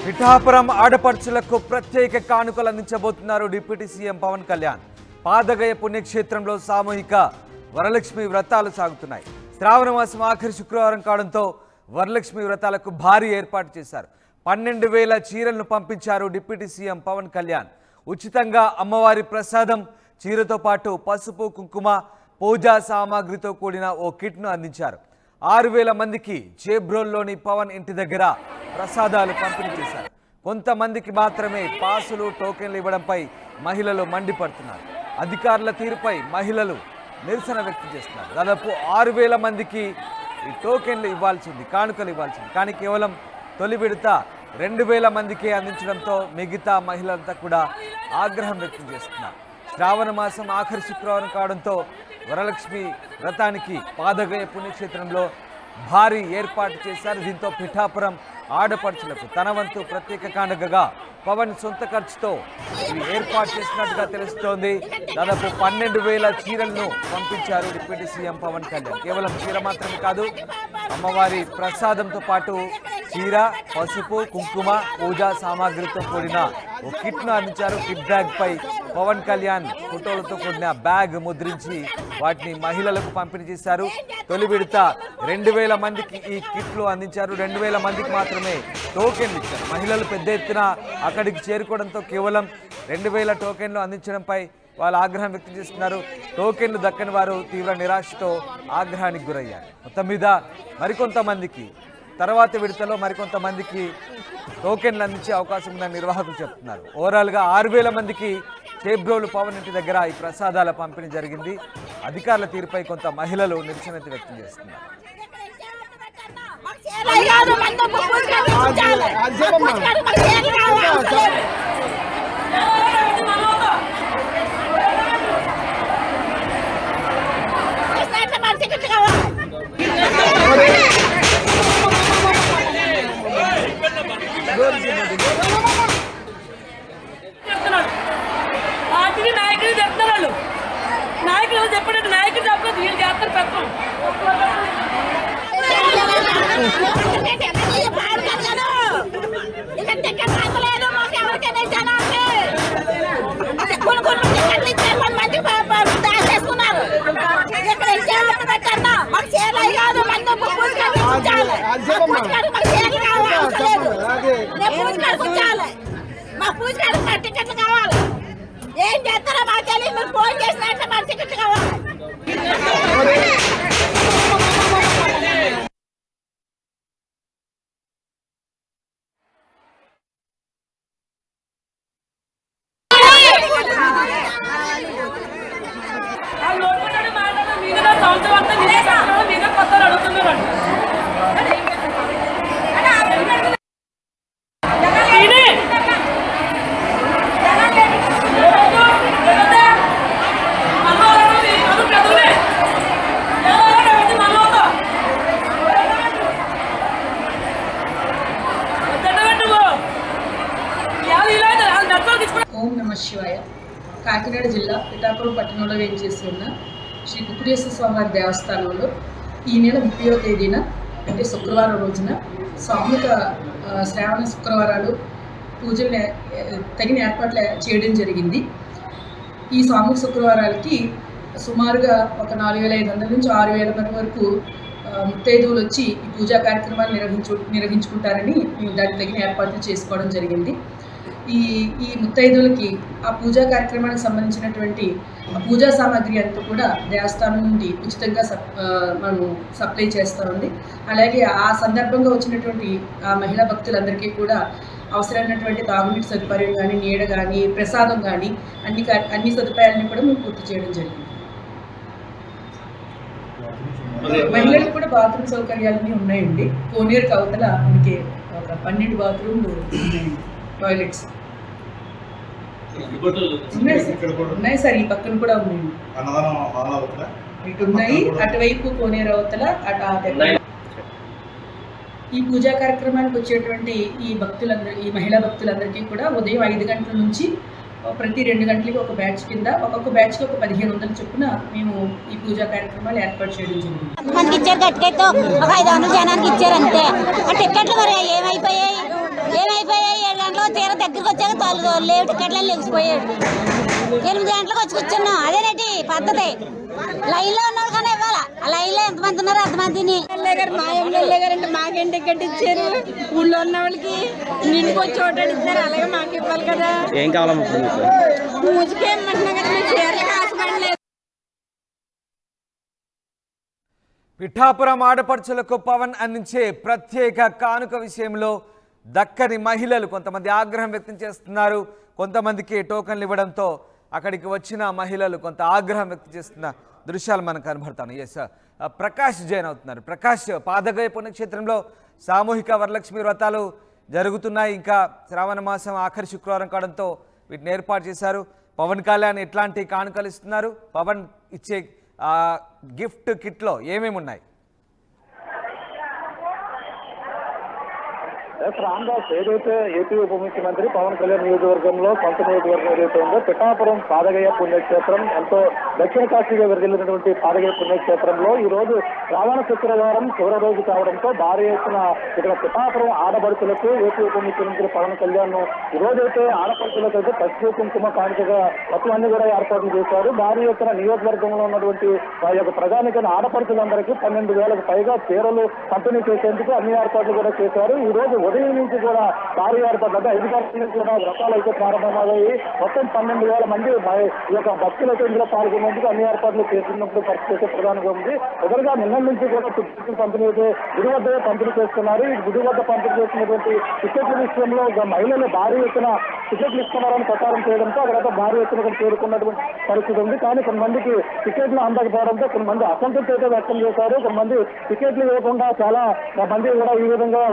పిఠాపురం ఆడపడుచులకు ప్రత్యేక కానుకలు అందించబోతున్నారు డిప్యూటీ సీఎం పవన్ కళ్యాణ్. పాదగయ పుణ్యక్షేత్రంలో సామూహిక వరలక్ష్మి వ్రతాలు సాగుతున్నాయి. శ్రావణ మాసం ఆఖరి శుక్రవారం కావడంతో వరలక్ష్మి వ్రతాలకు భారీ ఏర్పాటు చేశారు. 12,000 చీరలను పంపించారు డిప్యూటీ సీఎం పవన్ కళ్యాణ్. ఉచితంగా అమ్మవారి ప్రసాదం, చీరతో పాటు పసుపు, కుంకుమ, పూజా సామాగ్రితో కూడిన ఓ కిట్ను అందించారు. 6,000 మందికి చేబ్రోల్లోని పవన్ ఇంటి దగ్గర ప్రసాదాలు పంపిణీ చేశారు. కొంతమందికి మాత్రమే పాసులు, టోకెన్లు ఇవ్వడంపై మహిళలు మండిపడుతున్నారు. అధికారుల తీరుపై మహిళలు నిరసన వ్యక్తం చేస్తున్నారు. దాదాపు 6,000 మందికి ఈ టోకెన్లు ఇవ్వాల్సింది, కానుకలు ఇవ్వాల్సింది. కానీ కేవలం తొలి విడత 2,000 మందికి అందించడంతో మిగతా మహిళలంతా కూడా ఆగ్రహం వ్యక్తం చేస్తున్నారు. శ్రావణ మాసం ఆఖరి శుక్రవారం కావడంతో వరలక్ష్మి వ్రతానికి పాదగయ పుణ్యక్షేత్రంలో భారీ ఏర్పాటు చేశారు. దీంతో పిఠాపురం ఆడపడుచులకు తన వంతు ప్రత్యేక కానుకగా పవన్ సొంత ఖర్చుతో ఏర్పాటు చేసినట్టుగా తెలుస్తోంది. దాదాపు 12,000 చీరలను పంపించారు డిప్యూటీ సీఎం పవన్ కళ్యాణ్. కేవలం చీర మాత్రమే కాదు, అమ్మవారి ప్రసాదంతో పాటు చీర, పసుపు, కుంకుమ, పూజా సామాగ్రితో కూడిన ఓ కిట్ను అందించారు. కిట్ బ్యాగ్ పై పవన్ కళ్యాణ్ ఫోటోలతో కూడిన బ్యాగ్ ముద్రించి వాటిని మహిళలకు పంపిణీ చేశారు. తొలి విడత 2,000 మందికి ఈ కిట్లు అందించారు. 2,000 మందికి మాత్రమే టోకెన్లు ఇచ్చారు. మహిళలు పెద్ద ఎత్తున అక్కడికి చేరుకోవడంతో కేవలం 2,000 టోకెన్లు అందించడంపై వాళ్ళు ఆగ్రహం వ్యక్తం చేస్తున్నారు. టోకెన్లు దక్కని వారు తీవ్ర నిరాశతో ఆగ్రహానికి గురయ్యారు. మొత్తం మీద మరికొంతమందికి తర్వాత విడతలో మరికొంతమందికి టోకెన్లు అందించే అవకాశం ఉందని నిర్వాహకులు చెప్తున్నారు. ఓవరాల్గా 6,000 మందికి చేబ్రోలు పవన్ ఇంటి దగ్గర ఈ ప్రసాదాల పంపిణీ జరిగింది. అధికారుల తీరుపై కొంత మహిళలు నిరసన వ్యక్తం చేస్తున్నారు. పార్టీ నాయకులు చెప్తున్నారు, నాయకులు చెప్పినట్టు నాయకులు చెప్పలేదు, వీళ్ళు చేస్తారు పెద్దలు. మా పూజ టికెట్లు కావాలి. ఏం చేస్తారో మాకు తెలియదు. మీరు ఫోన్ చేసినట్టు మా టికెట్లు కావాలి. సంవత్సరం అంతా మీద కొత్త అడుగుతున్నారు. ఓం నమః శివాయ. కాకినాడ జిల్లా పిఠాపురం పట్టణంలో వేయించేసి ఉన్న శ్రీ కుకుడేశ్వర స్వామివారి దేవస్థానంలో ఈ నెల 30వ తేదీన అంటే శుక్రవారం రోజున సామూహిక శ్రావణ శుక్రవారాలు పూజలు తగిన ఏర్పాట్లు చేయడం జరిగింది. ఈ సామూహిక శుక్రవారాలకి సుమారుగా ఒక 4,500 నుంచి 6,000 మంది వరకు ముత్తైదువులు వచ్చి ఈ పూజా కార్యక్రమాలు నిర్వహించుకుంటారని మేము దానికి తగిన ఏర్పాట్లు చేసుకోవడం జరిగింది. ఈ ముత్తైదువులకి ఆ పూజా కార్యక్రమానికి సంబంధించినటువంటి పూజా సామాగ్రి అంతా కూడా దేవస్థానం నుండి ఉచితంగా మనము సప్లై చేస్తామండి. అలాగే ఆ సందర్భంగా వచ్చినటువంటి ఆ మహిళా భక్తులందరికీ కూడా అవసరమైనటువంటి తాగునీటి సదుపాయం కానీ, నీడ కానీ, ప్రసాదం కానీ అన్ని సదుపాయాలను కూడా మేము పూర్తి చేయడం జరిగింది. మహిళలకు కూడా బాత్రూమ్ సౌకర్యాలన్నీ ఉన్నాయండి. కోనేరు అవతల మనకి ఒక 12 బాత్రూమ్లు ఉన్నాయండి, టాయిలెట్స్ ఉన్నాయి సార్. ఈ పక్కన కూడా ఉన్నాయండి, ఇటు ఉన్నాయి. అటువైపు కోనేరు అవతల ఈ పూజా కార్యక్రమానికి వచ్చేటువంటి ఈ మహిళా భక్తులందరికీ కూడా ఉదయం 5 గంటల నుంచి ప్రతి 2 గంటలకి ఒక బ్యాచ్ కింద ఒక్కొక్క బ్యాచ్కి ఒక 1,500 చొప్పున మేము ఈ పూజా కార్యక్రమాలు ఏర్పాటు చేయడం జరిగింది. మనకి ఇచ్చారు గట్టికైతే ఒక 500 జనానికి ఇచ్చారు అంతే. టికెట్లు మరి ఏమైపోయాయి తీర దగ్గరికి వచ్చాక లేవు టికెట్లను లెగిసిపోయాడు. 8 గంటలకు వచ్చి కూర్చున్నాం. అదేనండి పద్ధతి. లైన్లో ఉన్నారు కానీ ఇవ్వాలా. ఆ లైన్లో ఎంతమంది ఉన్నారు అంతమందిని. మా ఎమ్మెల్యే గారంటే మాకేం టికెట్ ఇచ్చారు. ఊళ్ళో ఉన్న వాళ్ళకి నిండుకు వచ్చి ఓటాడు ఇచ్చారు. అలాగే మాకు ఇవ్వాలి కదా. ఏం కావాలమ్మా పూజకి ఏమంటున్నాం కదా, మేము చీరలు కాసుపడలేదు. పిఠాపురం ఆడపడుచులకు పవన్ అందించే ప్రత్యేక కానుక విషయంలో దక్కని మహిళలు కొంతమంది ఆగ్రహం వ్యక్తం చేస్తున్నారు. కొంతమందికి టోకన్లు ఇవ్వడంతో అక్కడికి వచ్చిన మహిళలు కొంత ఆగ్రహం వ్యక్తం చేస్తున్న దృశ్యాలు మనకు కనబడతాయి. ఎస్, ప్రకాష్ జైన్ అవుతున్నారు. ప్రకాష్, పాదగయ పుణ్యక్షేత్రంలో సామూహిక వరలక్ష్మి వ్రతాలు జరుగుతున్నాయి. ఇంకా శ్రావణ మాసం ఆఖరి శుక్రవారం కావడంతో వీటిని ఏర్పాటు చేశారు. పవన్ కళ్యాణ్ ఎట్లాంటి కానుకలు ఇస్తున్నారు? పవన్ ఇచ్చే గిఫ్ట్ కిట్లో ఏమేమి ఉన్నాయి? రామ్దాస్, ఏదైతే ఏపీ ఉప ముఖ్యమంత్రి పవన్ కళ్యాణ్ నియోజకవర్గంలో సొంత నియోజకవర్గం ఏదైతే ఉందో పిఠాపురం పాదగయ పుణ్యక్షేత్రం, ఎంతో దక్షిణ కాశీగా విరగిల్లినటువంటి పాదగయ పుణ్యక్షేత్రంలో ఈ రోజు శ్రావణ శుక్రవారం చివరి రోజు కావడంతో భారీ ఎత్తున ఇక్కడ పిఠాపురం ఆడపడుచులకు ఏపీ ఉప ముఖ్యమంత్రి పవన్ కళ్యాణ్ ఈ రోజైతే ఆడపడుచులకు అయితే పసుపు కుంకుమ కానుకగా మొత్తం అన్ని కూడా ఏర్పాట్లు చేశారు. భారీ ఎత్తున నియోజకవర్గంలో ఉన్నటువంటి వారి యొక్క ప్రధానికైన ఆడపడుచులందరికీ 12,000కు పైగా చీరలు పంపిణీ చేసేందుకు అన్ని ఏర్పాట్లు కూడా చేశారు. ఈ రోజు ఉదయం నుంచి కూడా భారీ ఏర్పాట్లు అంటే 5 గంటల నుంచి కూడా వ్రతాలు అయితే ప్రారంభమయ్యాయి. మొత్తం 12,000 మంది ఈ యొక్క భక్తులు అయితే ఇందులో పాల్గొనేందుకు అన్ని ఏర్పాట్లు చేస్తున్నప్పుడు పరిస్థితి అయితే ప్రధానంగా ఉంది. మొదలుగా నిన్న నుంచి కూడా టికెట్లు పంపిణీ అయితే గుడి వద్ద పంపిణీ చేస్తున్నారు. ఈ గుడి వద్ద పంపిణీ చేస్తున్నటువంటి టికెట్ల విషయంలో మహిళలు భారీ ఎత్తున టికెట్లు ఇస్తున్నారని ప్రచారం చేయడంతో అక్కడ భారీ ఎత్తున చేరుకున్నటువంటి పరిస్థితి ఉంది. కానీ కొంతమందికి టికెట్లు అందకపోవడంతో కొంతమంది అసంతృప్తి అయితే వ్యక్తం చేశారు. కొంతమంది టికెట్లు ఇవ్వకుండా చాలా మంది కూడా ఈ విధంగా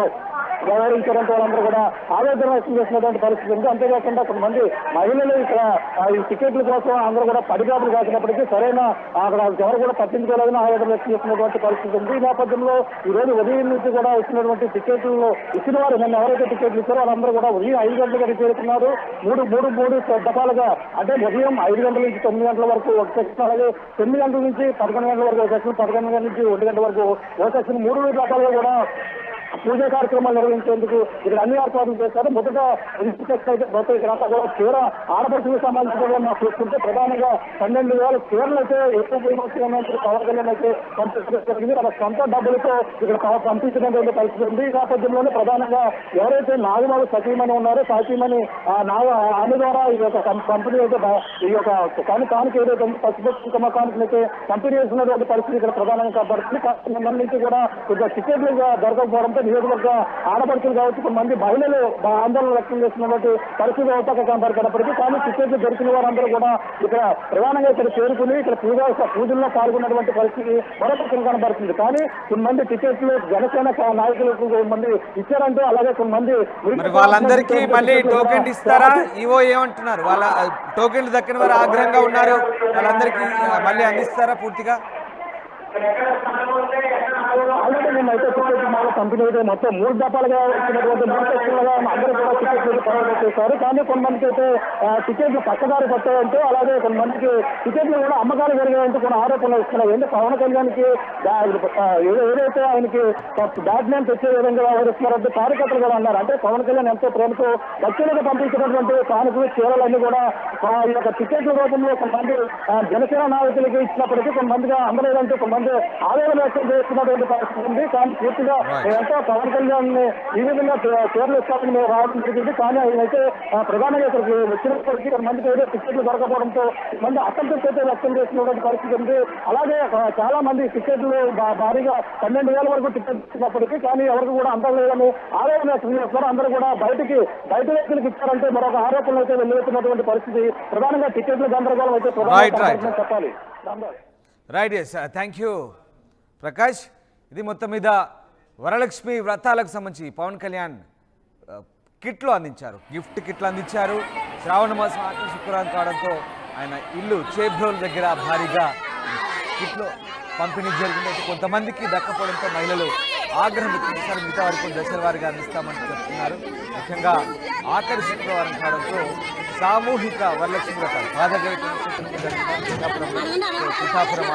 వ్యవహరించడంతో వాళ్ళందరూ కూడా ఆవేదన వ్యక్తం చేసినటువంటి పరిస్థితి ఉంది. అంతేకాకుండా కొంతమంది మహిళలు ఇక్కడ ఈ టికెట్ల కోసం అందరూ కూడా పడిగాపులు కాసినప్పటికీ సరైన అక్కడ ఎవరు కూడా పట్టించుకోలేదని ఆవేదన వ్యక్తం చేసినటువంటి పరిస్థితి ఉంది. ఈ నేపథ్యంలో ఈ రోజు ఉదయం నుంచి కూడా ఇచ్చినటువంటి టికెట్లు ఇచ్చిన వారు నిన్న ఎవరైతే టికెట్లు ఇచ్చారో వాళ్ళందరూ కూడా ఉదయం 5 గంటలకు చేరుకున్నారు. మూడు దఫాలుగా అంటే ఉదయం 5 గంటల నుంచి 9 గంటల వరకు ఒక సెక్షన్, అలాగే 9 గంటల నుంచి 11 గంటల వరకు ఒక సెక్షన్, 11 గంటల నుంచి 1 గంట వరకు ఒక సెక్షన్, 3 రకాలుగా కూడా పూజా కార్యక్రమాలు నిర్వహించేందుకు ఇక్కడ అన్ని ఏర్పాట్లు చేశారు. మొదట మొత్తం ఇక్కడంతా కూడా చీర ఆడపడుచులకు సంబంధించిన మనం చూసుకుంటే ప్రధానంగా 12,000 చీరలు అయితే ఎక్కువ ఉపయోగించిన పవన్ కళ్యాణ్ అయితే పంపించడం జరిగింది. తన సొంత డబ్బులతో ఇక్కడ పంపించినటువంటి పరిస్థితి ఉంది. ఈ నేపథ్యంలోనే ప్రధానంగా ఎవరైతే నాగబాబు సతీమణి ఉన్నారో సతీమణి ఆమె ద్వారా ఈ యొక్క కంపెనీ అయితే ఈ యొక్క కానుక ఏదైతే పసుపు కుంకుమ కానుకలైతే పంపిణీ చేస్తున్నటువంటి పరిస్థితి ఇక్కడ ప్రధానంగా కనబడుతుంది. నిన్న నుంచి కూడా కొద్దిగా టికెట్లు దొరకకపోవడంతో నియోజకవర్గ ఆడపడుచులు కావచ్చు కొంతమంది మహిళలు ఆందోళన వ్యక్తం చేస్తున్నటువంటి పరిస్థితి అవుతాక కనపడుతున్నప్పటికీ కానీ టికెట్లు దొరికిన వారందరూ కూడా ఇక్కడ ప్రధానంగా ఇక్కడ చేరుకుని ఇక్కడ పూజల్లో పాల్గొన్నటువంటి పరిస్థితి మరొక కనబడుతుంది. కానీ కొంతమంది టికెట్లు జనసేన నాయకులకు కొంతమంది ఇచ్చారంటూ, అలాగే కొంతమంది వాళ్ళందరికీ మళ్ళీ టోకెన్ ఇస్తారా? ఈవో ఏమంటున్నారు? వాళ్ళ టోకెన్లు దక్కిన వారు ఆగ్రహంగా ఉన్నారు. వాళ్ళందరికీ మళ్ళీ అందిస్తారా పూర్తిగా? ఆల్రెడీ మేమైతే టికెట్ కంపెనీ అయితే మొత్తం 3 దఫాలుగా వచ్చినటువంటి 3 సెక్షన్లుగా అందరూ కూడా టికెట్లు ప్రవేశం చేశారు. కానీ కొంతమందికి అయితే టికెట్లు పక్కదారి పట్టాయంటూ, అలాగే కొంతమందికి టికెట్లు కూడా అమ్మకాలు జరిగాయంటూ కొన్ని ఆరోపణలు ఇస్తున్నాయి. ఎందుకంటే పవన్ కళ్యాణ్కి ఏదైతే ఆయనకి బ్యాడ్ నేమ్ తెచ్చే విధంగా వ్యవహరిస్తున్నారంటే కార్యకర్తలు కూడా అన్నారు. అంటే పవన్ కళ్యాణ్ ఎంతో ప్రేమతో భక్తులకు పంపించినటువంటి కానుకలు చీరలన్నీ కూడా ఈ యొక్క టికెట్ల రూపంలో కొంతమంది జనసేన నాయకులకి ఇచ్చినప్పటికీ కొంతమందిగా అందలేదంటూ కొంతమంది ఆవేదన వ్యక్తం చేస్తున్నటువంటి పరిస్థితి ఉంది. కానీ పూర్తిగా ఎంతో పవన్ కళ్యాణ్ ఈ విధంగా చీరలు ఇస్తామని మేము రావడం జరిగింది. కానీ ఆయన అయితే ప్రధానంగా ఇక్కడికి వచ్చినప్పటికీ కొంతమందికి ఏదో టికెట్లు దొరకపోవడంతో మంది అసంతృప్తి అయితే వ్యక్తం చేస్తున్నటువంటి పరిస్థితి ఉంది. అలాగే చాలా మంది టికెట్లు భారీగా 12,000 వరకు టికెట్ ఇచ్చినప్పటికీ కానీ ఎవరికి కూడా అందలేదని ఆవేదన వ్యక్తం చేస్తున్నారు. అందరూ కూడా బయట వ్యక్తులకు ఇచ్చారంటే మరొక ఆరోపణలు అయితే వెళ్తున్నటువంటి పరిస్థితి. ప్రధానంగా టికెట్ల గందరగోళం అయితే ప్రధానంగా చెప్పాలి. Right, yes, thank you Prakash. ఇది మొత్తం మీద వరలక్ష్మి వ్రతాలకు సంబంధించి పవన్ కళ్యాణ్ కిట్లు అందించారు, గిఫ్ట్ కిట్లు అందించారు. శ్రావణ మాసం ఆఖరి శుక్రవారం కావడంతో ఆయన ఇల్లు చేబ్రోల్ దగ్గర భారీగా కిట్లు పంపిణీ జరిగింది. కొంతమందికి దక్కపోవడంతో మహిళలు ఆగ్రహం వ్యక్తం చేశారు. మిగతా వారికి దశల వారిగా అందిస్తామని చెప్తున్నారు. ముఖ్యంగా ఆఖరి శుక్రవారం కావడంతో సామూహిక వరలక్ష్మి వ్రతాలు పాదగయ పిఠాపురం